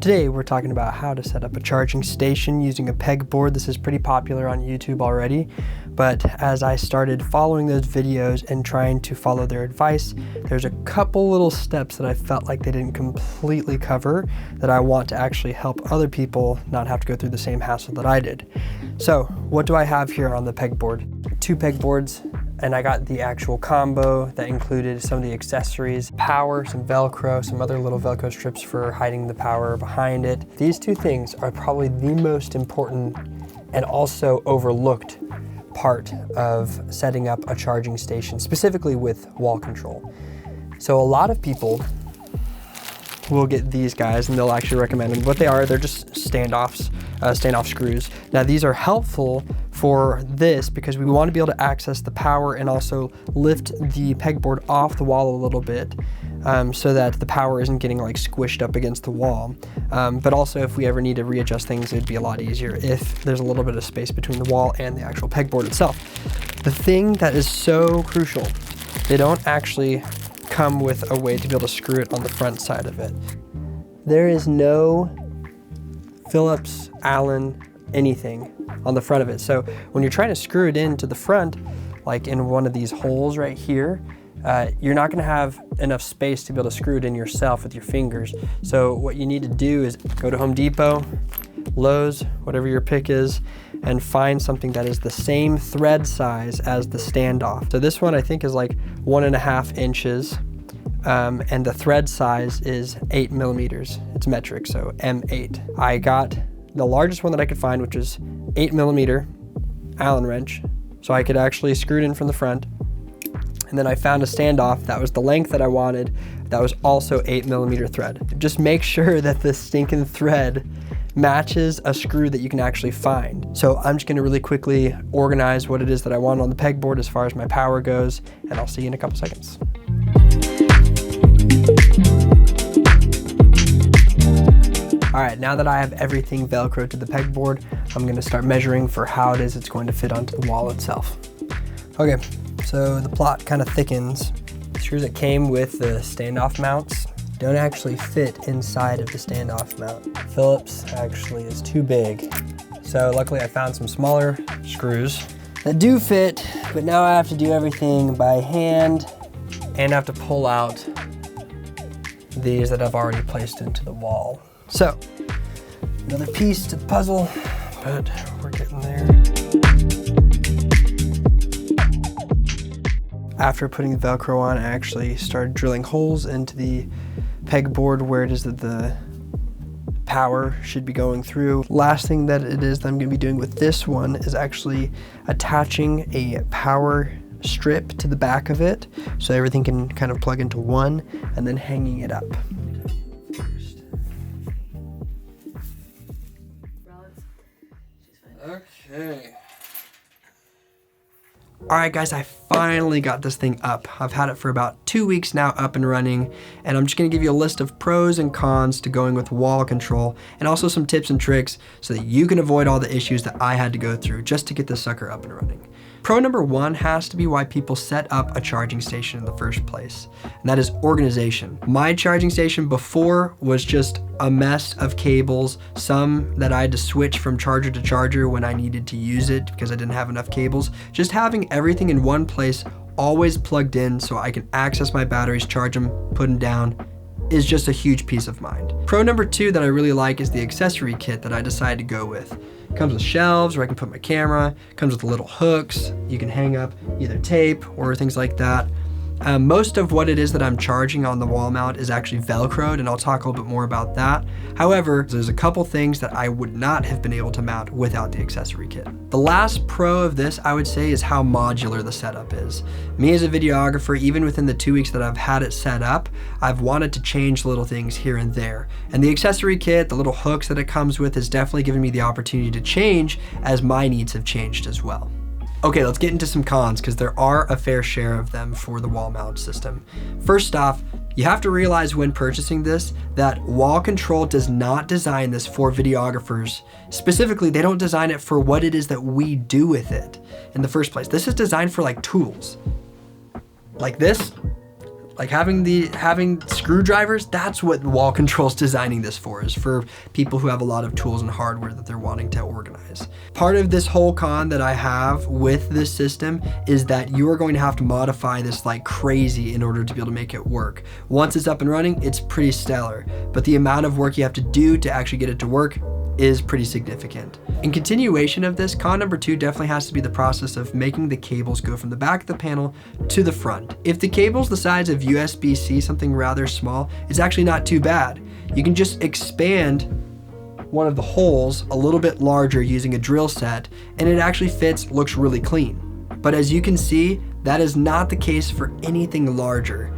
Today we're talking about how to set up a charging station using a pegboard. This is pretty popular on YouTube already, but as I started following those videos and trying to follow their advice, there's a couple little steps that I felt like they didn't completely cover that I want to actually help other people not have to go through the same hassle that I did. So what do I have here on the pegboard? 2 pegboards, and I got the actual combo that included some of the accessories, power, some Velcro, some other little Velcro strips for hiding the power behind it. These 2 things are probably the most important and also overlooked part of setting up a charging station, specifically with wall control. So a lot of people will get these guys and they'll actually recommend them. What they are, they're just standoff screws. Now these are helpful for this because we want to be able to access the power and also lift the pegboard off the wall a little bit so that the power isn't getting like squished up against the wall. But also if we ever need to readjust things, it'd be a lot easier if there's a little bit of space between the wall and the actual pegboard itself. The thing that is so crucial, they don't actually come with a way to be able to screw it on the front side of it. There is no Phillips, Allen, anything on the front of it. So when you're trying to screw it into the front, like in one of these holes right here, you're not gonna have enough space to be able to screw it in yourself with your fingers. So what you need to do is go to Home Depot, Lowe's, whatever your pick is, and find something that is the same thread size as the standoff. So this one I think is like 1.5 inches, and the thread size is 8 millimeters. It's metric, so M8. I got the largest one that I could find, which is 8 millimeter Allen wrench, so I could actually screw it in from the front. And then I found a standoff that was the length that I wanted, that was also 8 millimeter thread. Just make sure that the stinking thread matches a screw that you can actually find. So I'm just gonna really quickly organize what it is that I want on the pegboard as far as my power goes, and I'll see you in a couple seconds. All right, now that I have everything Velcroed to the pegboard, I'm gonna start measuring for how it is it's going to fit onto the wall itself. Okay, so the plot kind of thickens. The screws that came with the standoff mounts don't actually fit inside of the standoff mount. Phillips actually is too big. So luckily I found some smaller screws that do fit, but now I have to do everything by hand and I have to pull out these that I've already placed into the wall. So another piece to the puzzle, but we're getting there. After putting the Velcro on, I actually started drilling holes into the pegboard where it is that the power should be going through. Last thing that it is that I'm gonna be doing with this one is actually attaching a power strip to the back of it so everything can kind of plug into one, and then hanging it up. Okay. All right guys, I finally got this thing up. I've had it for about 2 weeks now up and running, and I'm just gonna give you a list of pros and cons to going with wall control, and also some tips and tricks so that you can avoid all the issues that I had to go through just to get this sucker up and running. Pro number 1 has to be why people set up a charging station in the first place, and that is organization. My charging station before was just a mess of cables, some that I had to switch from charger to charger when I needed to use it because I didn't have enough cables. Just having everything in one place, always plugged in so I can access my batteries, charge them, put them down, is just a huge peace of mind. Pro number 2 that I really like is the accessory kit that I decided to go with. It comes with shelves where I can put my camera, comes with little hooks, you can hang up either tape or things like that. Most of what it is that I'm charging on the wall mount is actually Velcroed, and I'll talk a little bit more about that. However, there's a couple things that I would not have been able to mount without the accessory kit. The last pro of this, I would say, is how modular the setup is. Me as a videographer, even within the 2 weeks that I've had it set up, I've wanted to change little things here and there. And the accessory kit, the little hooks that it comes with, has definitely given me the opportunity to change as my needs have changed as well. Okay, let's get into some cons because there are a fair share of them for the wall mount system. First off, you have to realize when purchasing this that Wall Control does not design this for videographers. Specifically, they don't design it for what it is that we do with it in the first place. This is designed for like tools. Like this, Like having screwdrivers, that's what Wall Control's designing this for, is for people who have a lot of tools and hardware that they're wanting to organize. Part of this whole con that I have with this system is that you are going to have to modify this like crazy in order to be able to make it work. Once it's up and running, it's pretty stellar, but the amount of work you have to do to actually get it to work is pretty significant. In continuation of this, con number 2 definitely has to be the process of making the cables go from the back of the panel to the front. If the cable's the size of USB-C, something rather small, it's actually not too bad. You can just expand one of the holes a little bit larger using a drill set, and it actually fits, looks really clean. But as you can see, that is not the case for anything larger.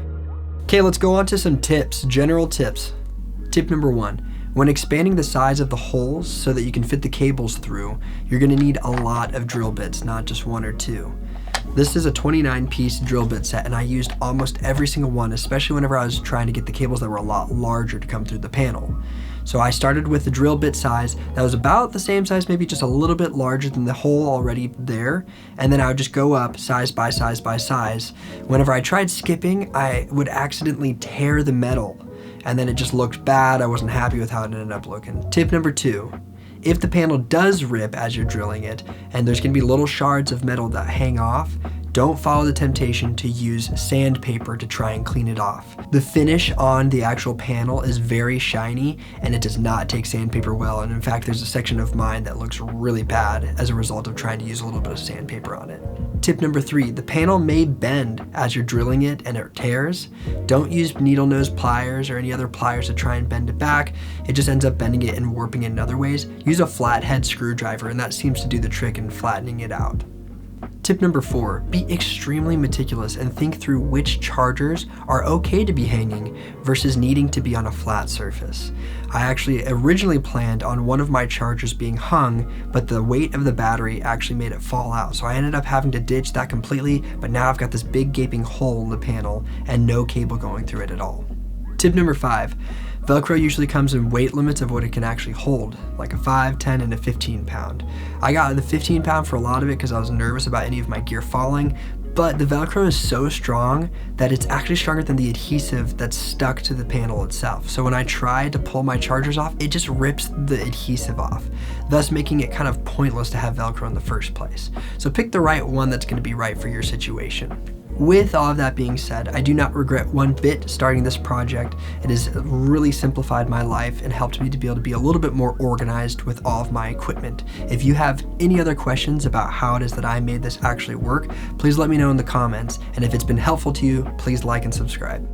Okay, let's go on to some tips, general tips. Tip number 1. When expanding the size of the holes so that you can fit the cables through, you're gonna need a lot of drill bits, not just 1 or 2. This is a 29-piece drill bit set, and I used almost every single one, especially whenever I was trying to get the cables that were a lot larger to come through the panel. So I started with the drill bit size that was about the same size, maybe just a little bit larger than the hole already there, and then I would just go up size by size by size. Whenever I tried skipping, I would accidentally tear the metal, and then it just looked bad. I wasn't happy with how it ended up looking. Tip number 2, if the panel does rip as you're drilling it, and there's gonna be little shards of metal that hang off, don't follow the temptation to use sandpaper to try and clean it off. The finish on the actual panel is very shiny, and it does not take sandpaper well, and in fact there's a section of mine that looks really bad as a result of trying to use a little bit of sandpaper on it. Tip number 3, the panel may bend as you're drilling it and it tears. Don't use needle nose pliers or any other pliers to try and bend it back. It just ends up bending it and warping it in other ways. Use a flathead screwdriver, and that seems to do the trick in flattening it out. Tip number 4, be extremely meticulous and think through which chargers are okay to be hanging versus needing to be on a flat surface. I actually originally planned on one of my chargers being hung, but the weight of the battery actually made it fall out. So I ended up having to ditch that completely, but now I've got this big gaping hole in the panel and no cable going through it at all. Tip number 5, Velcro usually comes in weight limits of what it can actually hold, like a 5, 10, and a 15 pound. I got the 15 pound for a lot of it because I was nervous about any of my gear falling, but the Velcro is so strong that it's actually stronger than the adhesive that's stuck to the panel itself. So when I try to pull my chargers off, it just rips the adhesive off, thus making it kind of pointless to have Velcro in the first place. So pick the right one that's gonna be right for your situation. With all of that being said, I do not regret one bit starting this project. It has really simplified my life and helped me to be able to be a little bit more organized with all of my equipment. If you have any other questions about how it is that I made this actually work, please let me know in the comments. And if it's been helpful to you, please like and subscribe.